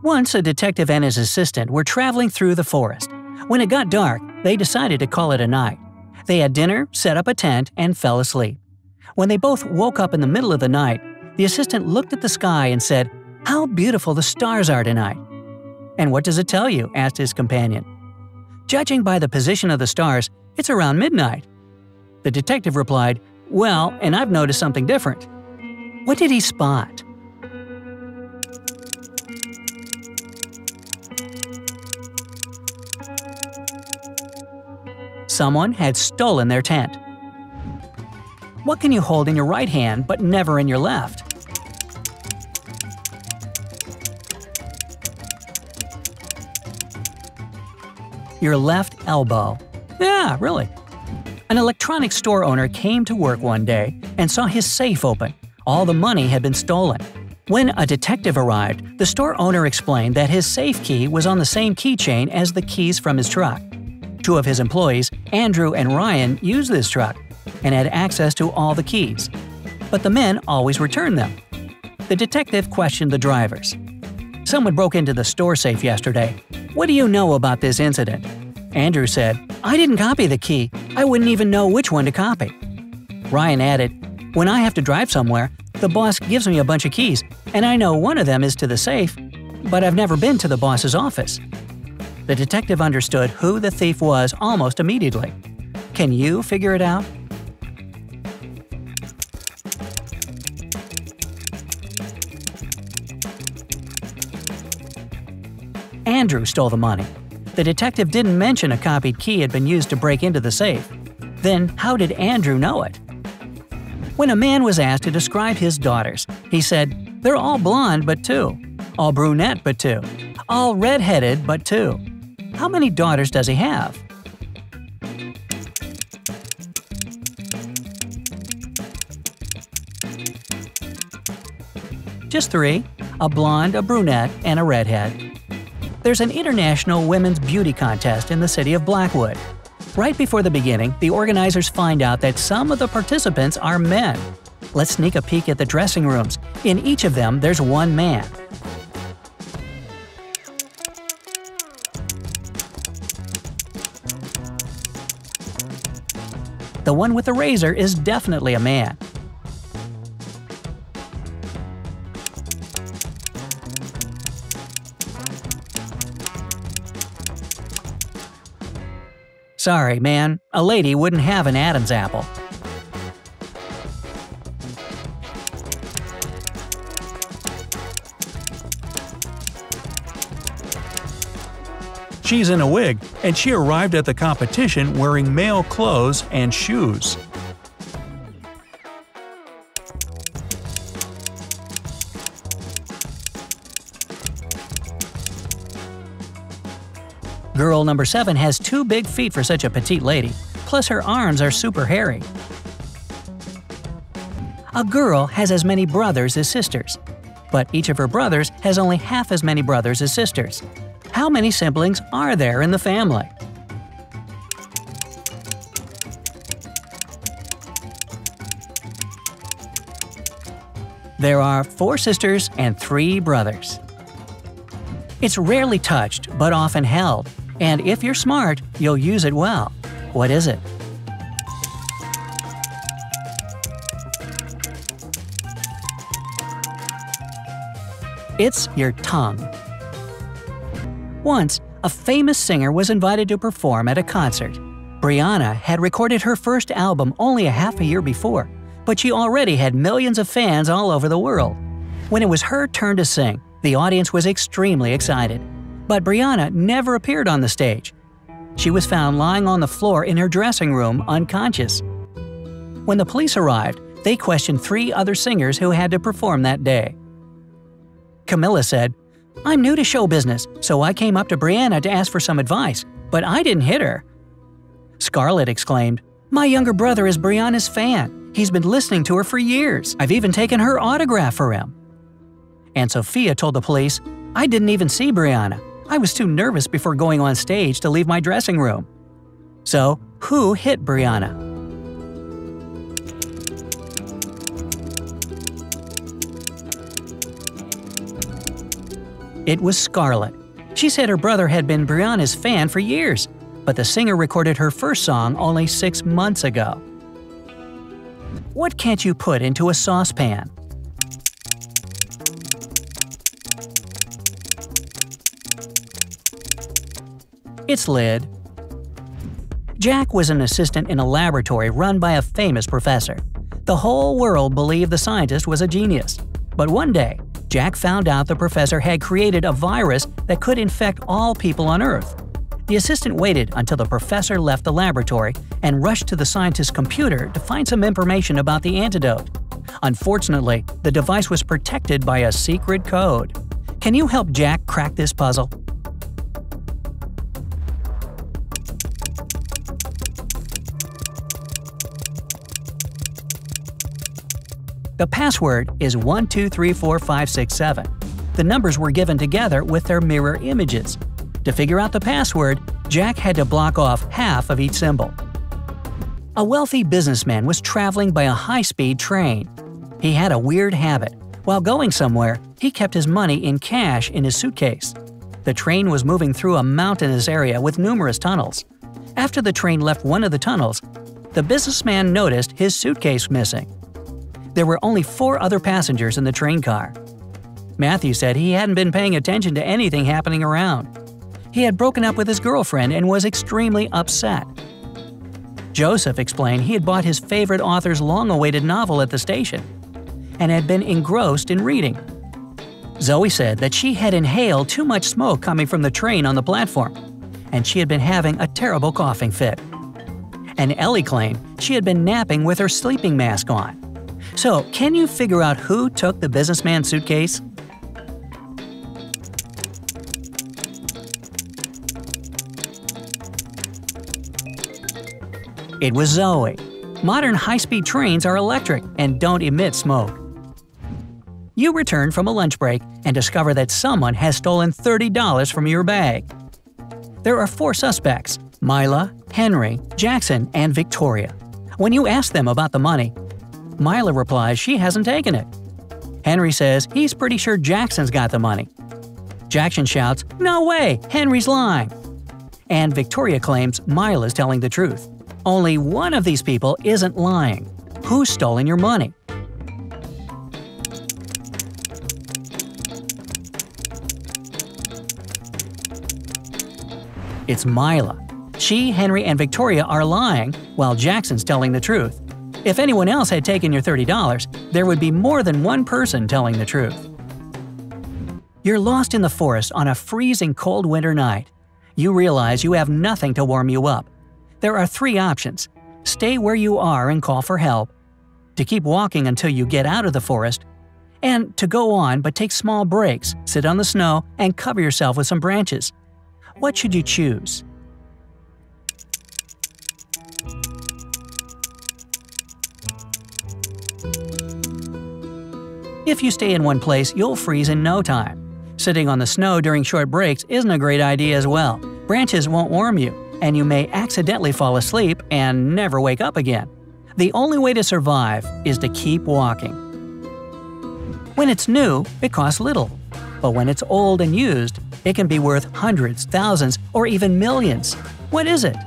Once a detective and his assistant were traveling through the forest. When it got dark, they decided to call it a night. They had dinner, set up a tent, and fell asleep. When they both woke up in the middle of the night, the assistant looked at the sky and said, "How beautiful the stars are tonight." "And what does it tell you?" asked his companion. "Judging by the position of the stars, it's around midnight." The detective replied, "Well, and I've noticed something different." What did he spot? Someone had stolen their tent. What can you hold in your right hand but never in your left? Your left elbow. Yeah, really. An electronics store owner came to work one day and saw his safe open. All the money had been stolen. When a detective arrived, the store owner explained that his safe key was on the same keychain as the keys from his truck. Two of his employees, Andrew and Ryan, used this truck and had access to all the keys. But the men always returned them. The detective questioned the drivers. "Someone broke into the store safe yesterday. What do you know about this incident?" Andrew said, "I didn't copy the key. I wouldn't even know which one to copy." Ryan added, "When I have to drive somewhere, the boss gives me a bunch of keys, and I know one of them is to the safe, but I've never been to the boss's office." The detective understood who the thief was almost immediately. Can you figure it out? Andrew stole the money. The detective didn't mention a copied key had been used to break into the safe. Then how did Andrew know it? When a man was asked to describe his daughters, he said, "They're all blonde but two, all brunette but two, all red-headed but two." How many daughters does he have? Just three, a blonde, a brunette, and a redhead. There's an international women's beauty contest in the city of Blackwood. Right before the beginning, the organizers find out that some of the participants are men. Let's sneak a peek at the dressing rooms. In each of them, there's one man. The one with the razor is definitely a man. Sorry, man, a lady wouldn't have an Adam's apple. She's in a wig, and she arrived at the competition wearing male clothes and shoes. Girl number 7 has 2 big feet for such a petite lady, plus her arms are super hairy. A girl has as many brothers as sisters, but each of her brothers has only half as many brothers as sisters. How many siblings are there in the family? There are 4 sisters and 3 brothers. It's rarely touched, but often held, and if you're smart, you'll use it well. What is it? It's your tongue. Once, a famous singer was invited to perform at a concert. Brianna had recorded her first album only a half a year before, but she already had millions of fans all over the world. When it was her turn to sing, the audience was extremely excited. But Brianna never appeared on the stage. She was found lying on the floor in her dressing room unconscious. When the police arrived, they questioned 3 other singers who had to perform that day. Camilla said, "I'm new to show business, so I came up to Brianna to ask for some advice, but I didn't hit her." Scarlett exclaimed, "My younger brother is Brianna's fan. He's been listening to her for years. I've even taken her autograph for him." And Sophia told the police, "I didn't even see Brianna. I was too nervous before going on stage to leave my dressing room." So, who hit Brianna? It was Scarlett. She said her brother had been Brianna's fan for years, but the singer recorded her first song only 6 months ago. What can't you put into a saucepan? Its lid. Jack was an assistant in a laboratory run by a famous professor. The whole world believed the scientist was a genius. But one day, Jack found out the professor had created a virus that could infect all people on Earth. The assistant waited until the professor left the laboratory and rushed to the scientist's computer to find some information about the antidote. Unfortunately, the device was protected by a secret code. Can you help Jack crack this puzzle? The password is 12345667. The numbers were given together with their mirror images. To figure out the password, Jack had to block off half of each symbol. A wealthy businessman was traveling by a high-speed train. He had a weird habit. While going somewhere, he kept his money in cash in his suitcase. The train was moving through a mountainous area with numerous tunnels. After the train left one of the tunnels, the businessman noticed his suitcase missing. There were only 4 other passengers in the train car. Matthew said he hadn't been paying attention to anything happening around. He had broken up with his girlfriend and was extremely upset. Joseph explained he had bought his favorite author's long-awaited novel at the station and had been engrossed in reading. Zoe said that she had inhaled too much smoke coming from the train on the platform, and she had been having a terrible coughing fit. And Ellie claimed she had been napping with her sleeping mask on. So, can you figure out who took the businessman's suitcase? It was Zoe. Modern high-speed trains are electric and don't emit smoke. You return from a lunch break and discover that someone has stolen $30 from your bag. There are 4 suspects: Mila, Henry, Jackson, and Victoria. When you ask them about the money, Mila replies she hasn't taken it. Henry says he's pretty sure Jackson's got the money. Jackson shouts, "No way! Henry's lying!" And Victoria claims Mila's telling the truth. Only one of these people isn't lying. Who's stolen your money? It's Mila. She, Henry, and Victoria are lying, while Jackson's telling the truth. If anyone else had taken your $30, there would be more than one person telling the truth. You're lost in the forest on a freezing cold winter night. You realize you have nothing to warm you up. There are 3 options: stay where you are and call for help, to keep walking until you get out of the forest, and to go on but take small breaks, sit on the snow, and cover yourself with some branches. What should you choose? If you stay in one place, you'll freeze in no time. Sitting on the snow during short breaks isn't a great idea as well. Branches won't warm you, and you may accidentally fall asleep and never wake up again. The only way to survive is to keep walking. When it's new, it costs little. But when it's old and used, it can be worth hundreds, thousands, or even millions. What is it?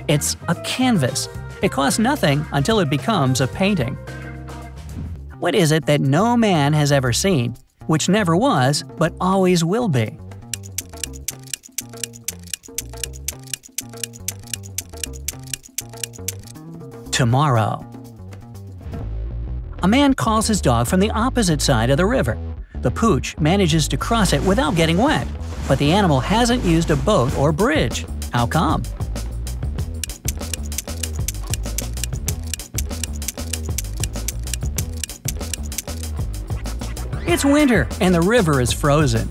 It's a canvas. It costs nothing until it becomes a painting. What is it that no man has ever seen, which never was, but always will be? Tomorrow. A man calls his dog from the opposite side of the river. The pooch manages to cross it without getting wet, but the animal hasn't used a boat or bridge. How come? It's winter and the river is frozen.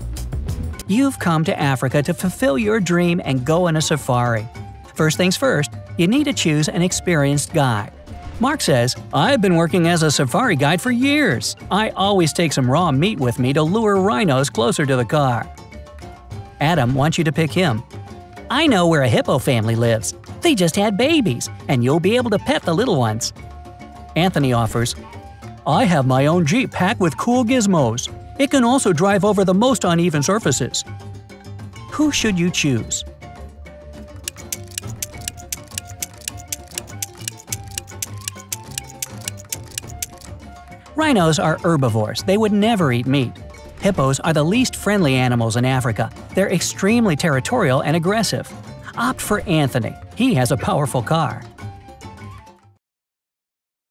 You've come to Africa to fulfill your dream and go on a safari. First things first, you need to choose an experienced guide. Mark says, "I've been working as a safari guide for years. I always take some raw meat with me to lure rhinos closer to the car." Adam wants you to pick him. "I know where a hippo family lives. They just had babies, and you'll be able to pet the little ones." Anthony offers, "I have my own Jeep packed with cool gizmos. It can also drive over the most uneven surfaces." Who should you choose? Rhinos are herbivores. They would never eat meat. Hippos are the least friendly animals in Africa. They're extremely territorial and aggressive. Opt for Anthony. He has a powerful car.